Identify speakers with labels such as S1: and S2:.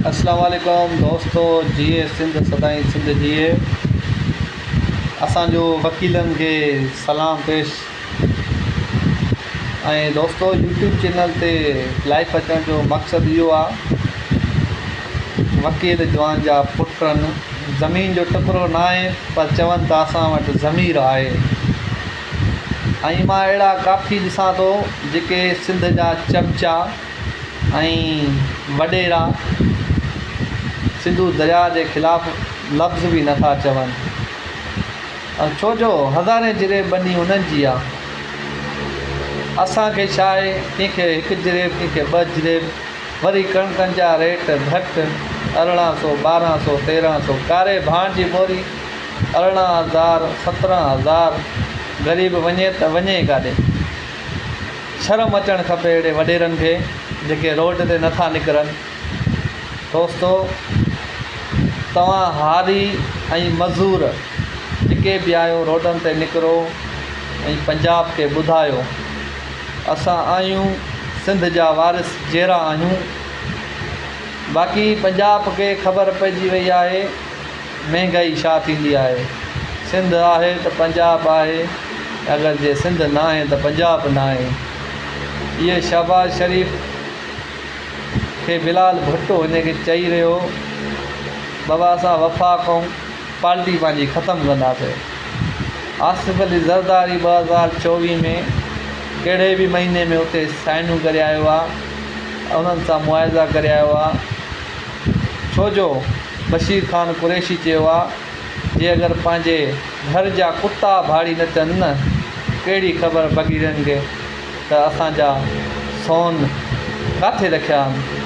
S1: अस्सलाम वालेकुम दोस्तों, जिए सिंध सदाईं सिंध जिए। असांजो वकीलन के सलाम पेश। दोस्तों, यूट्यूब चैनल ते लाइव अचण जो मक़सदु इहो आहे, वकील जवान जा पुटनि ज़मीन जो टुकड़ो न आहे पर चवनि था असां वटि ज़मीर आहे। मां अहिड़ा काफ़ी ॾिसां थो जेके सिंध जा चमचा ऐं वॾेरा सिंधू दरिया जे ख़िलाफ़ु लफ़्ज़ बि नथा चवनि। छो जो हज़ारे जिरे बनी उन्हनि जी आहे। असांखे छा आहे, कंहिंखे हिकु जिरेब, कंहिंखे ॿ जिरेब, वरी कणकनि जा रेट घटि 1100, 1200, 1300। कारे भाण जी बोरी 18000, 17000। ग़रीब वञे त वञे काॾे। शर्म अचणु खपे अहिड़े वॾेरनि खे जेके रोड ते नथा निकिरनि। दोस्तों, तव्हां हारी ऐं मज़दूर जेके बि आहियो, रोडनि ते निकिरो ऐं पंजाब खे ॿुधायो असां आहियूं, सिंध जा वारिस जहिड़ा आहियूं। बाक़ी पंजाब खे ख़बर पइजी वई आहे महांगाई छा थींदी आहे। सिंध आहे त पंजाब आहे, अगरि जे सिंध न आहे त पंजाब न आहे। इहे शहबाज़ शरीफ़ खे बिलाल भुट्टो हिनखे चई रहियो, बाबा असां वफ़ा कयूं, पार्टी पंहिंजी ख़तमु कंदासीं। आसिफ़ अली ज़रदारी 2024 में कहिड़े बि महीने में उते साइनूं करे आयो आहे, उन्हनि सां मुआइज़ा करे आयो आहे। छो जो बशीर ख़ान कुरैशी चयो आहे, जे अगरि पंहिंजे घर जा कुता भाड़ी न थियनि न, कहिड़ी ख़बर फ़क़ीरनि खे त असांजा सोन किथे रखिया आहिनि।